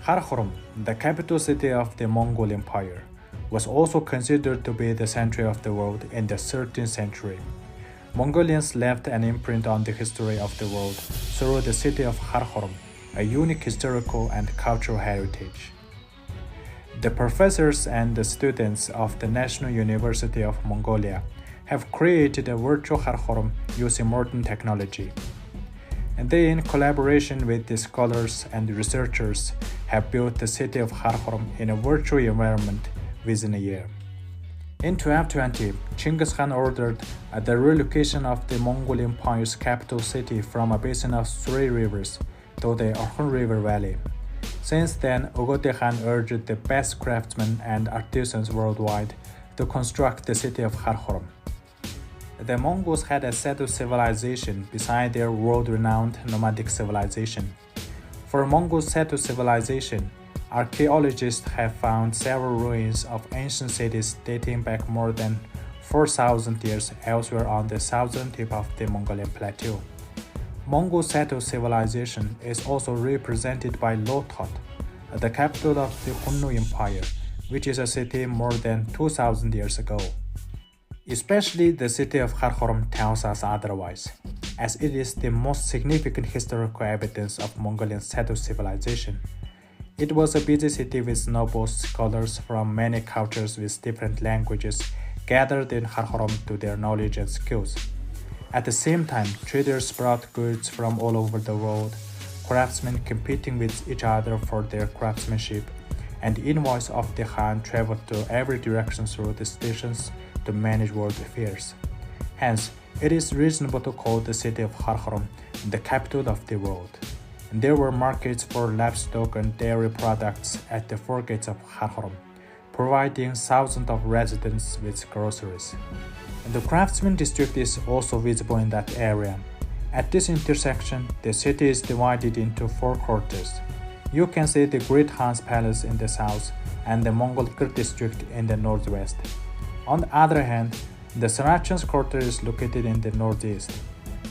Karakorum, the capital city of the Mongol Empire, was also considered to be the center of the world in the 13th century. Mongolians left an imprint on the history of the world through the city of Kharakhorum, a unique historical and cultural heritage. The professors and the students of the National University of Mongolia have created a virtual Kharakhorum using modern technology. And they, in collaboration with the scholars and researchers, have built the city of Kharakhorum in a virtual environment within a year. In 1220, Genghis Khan ordered the relocation of the Mongol Empire's capital city from a basin of 3 rivers to the Orkhon River Valley. Since then, Ogedei Khan urged the best craftsmen and artisans worldwide to construct the city of Kharakhorum. The Mongols had a settled civilization beside their world-renowned nomadic civilization. For Mongol settled civilization, archaeologists have found several ruins of ancient cities dating back more than 4,000 years elsewhere on the southern tip of the Mongolian plateau. Mongol settled civilization is also represented by Lothot, the capital of the Hunnu Empire, which is a city more than 2,000 years ago. Especially the city of Kharakhorum tells us otherwise, as it is the most significant historical evidence of Mongolian settled civilization. It was a busy city with nobles, scholars from many cultures with different languages gathered in Kharakhorum to their knowledge and skills. At the same time, traders brought goods from all over the world, craftsmen competing with each other for their craftsmanship, and envoys of the Khan traveled to every direction through the stations to manage world affairs. Hence, it is reasonable to call the city of Kharakhorum the capital of the world. And there were markets for livestock and dairy products at the four gates of Kharakhorum, providing thousands of residents with groceries. And the craftsman district is also visible in that area. At this intersection, the city is divided into 4 quarters. You can see the Great Khan's palace in the south and the Mongol Kir district in the northwest. On the other hand, the Saracens quarter is located in the northeast,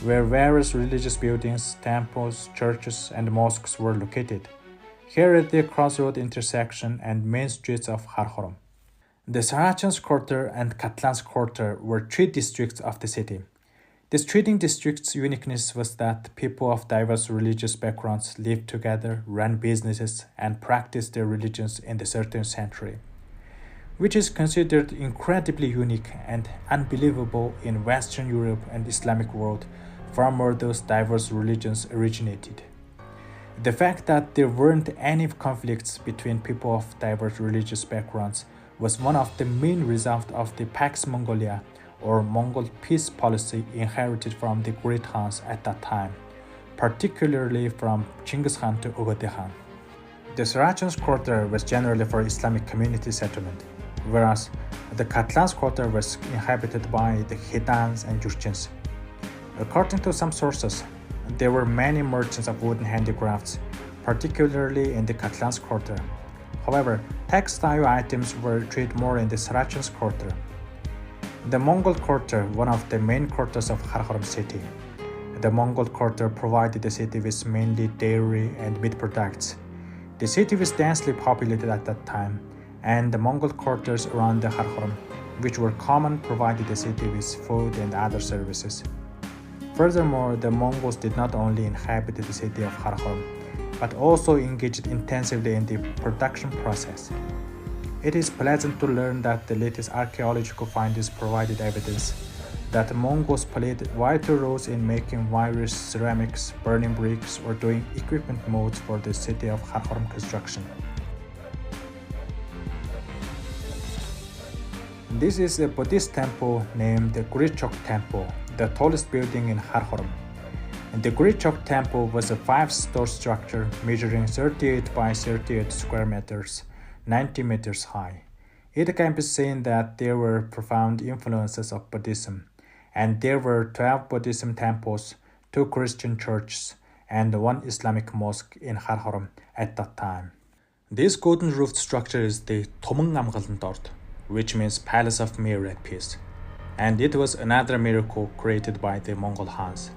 where various religious buildings, temples, churches, and mosques were located. Here at the crossroad intersection and main streets of Kharakhorum. The Saracens quarter and Katlan's quarter were 3 districts of the city. This trading district's uniqueness was that people of diverse religious backgrounds lived together, ran businesses, and practiced their religions in the 13th century, which is considered incredibly unique and unbelievable in Western Europe and Islamic world from where those diverse religions originated. The fact that there weren't any conflicts between people of diverse religious backgrounds was one of the main results of the Pax Mongolia, or Mongol peace policy inherited from the Great Khans at that time, particularly from Genghis Khan to Ogedei Khan. The Saracens quarter was generally for Islamic community settlement, whereas the Katlan's quarter was inhabited by the Khitans and Jurchens. According to some sources, there were many merchants of wooden handicrafts, particularly in the Katlan's quarter. However, textile items were traded more in the Saracens quarter. The Mongol quarter, one of the main quarters of Kharakhorum city. The Mongol quarter provided the city with mainly dairy and meat products. The city was densely populated at that time, and the Mongol quarters around the Kharakhorum, which were common, provided the city with food and other services. Furthermore, the Mongols did not only inhabit the city of Kharakhorum, but also engaged intensively in the production process. It is pleasant to learn that the latest archaeological findings provided evidence that the Mongols played vital roles in making various ceramics, burning bricks, or doing equipment molds for the city of Kharakhorum construction. This is a Buddhist temple named the Great Chok Temple, the tallest building in Kharakhorum. And the Great Chok Temple was a 5-story structure measuring 38 by 38 square meters, 90 meters high. It can be seen that there were profound influences of Buddhism, and there were 12 Buddhism temples, 2 Christian churches, and 1 Islamic mosque in Kharakhorum at that time. This golden roofed structure is the Tomung Amgalан Dort, which means Palace of Mirror at Peace, and it was another miracle created by the Mongol Khans.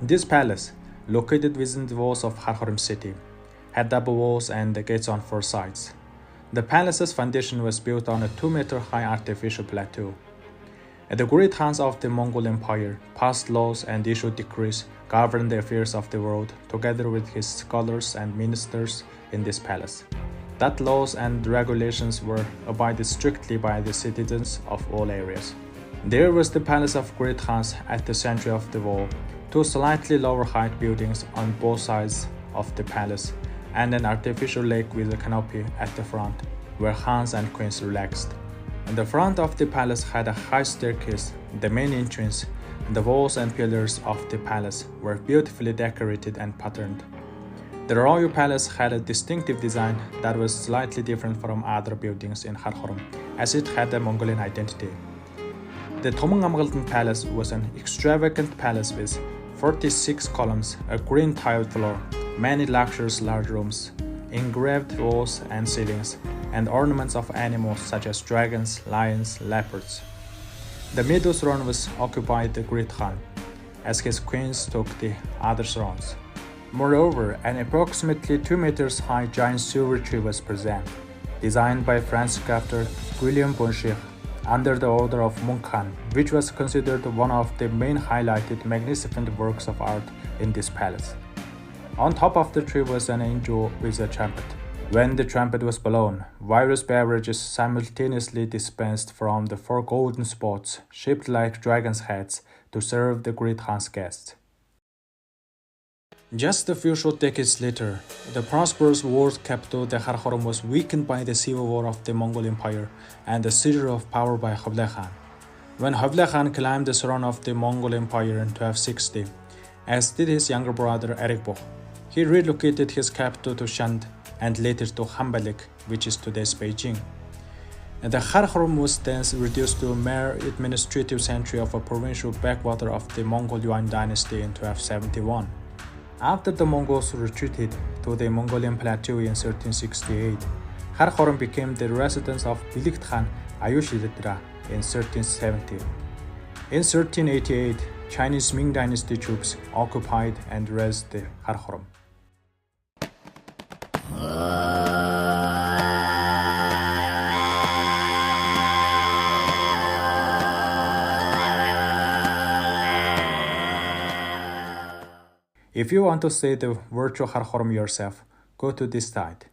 This palace, located within the walls of Kharakhorum city, had double walls and gates on 4 sides. The palace's foundation was built on a 2-meter-high artificial plateau. The great Khans of the Mongol Empire passed laws and issued decrees governing the affairs of the world together with his scholars and ministers in this palace. That laws and regulations were abided strictly by the citizens of all areas. There was the Palace of Great Khans at the center of the wall, 2 slightly lower height buildings on both sides of the palace, and an artificial lake with a canopy at the front, where Khans and queens relaxed. And the front of the palace had a high staircase, the main entrance, and the walls and pillars of the palace were beautifully decorated and patterned. The royal palace had a distinctive design that was slightly different from other buildings in Kharakhorum, as it had a Mongolian identity. The Tomung Palace was an extravagant palace with 46 columns, a green tiled floor, many luxurious large rooms, engraved walls and ceilings, and ornaments of animals such as dragons, lions, leopards. The middle throne was occupied by the Great Khan, as his queens took the other thrones. Moreover, an approximately 2 meters high giant silver tree was present, designed by French sculptor William Bonchir under the order of Mongol Khan, which was considered one of the main highlighted magnificent works of art in this palace. On top of the tree was an angel with a trumpet. When the trumpet was blown, various beverages simultaneously dispensed from the 4 golden spots shaped like dragons' heads to serve the Great Khan's guests. Just a few short decades later, the prosperous world capital the Karakorum was weakened by the civil war of the Mongol Empire and the seizure of power by Ogedei Khan. When Ogedei Khan climbed the throne of the Mongol Empire in 1260, as did his younger brother Erik, he relocated his capital to Shand and later to Hambalik, which is today's Beijing. And the Kharakhorum was then reduced to a mere administrative century of a provincial backwater of the Mongol Yuan dynasty in 1271. After the Mongols retreated to the Mongolian plateau in 1368, Kharakhorum became the residence of Bilik Khan Ayushidra in 1370. In 1388, Chinese Ming dynasty troops occupied and razed the Kharakhorum. If you want to see the virtual Kharakhorum yourself, go to this site.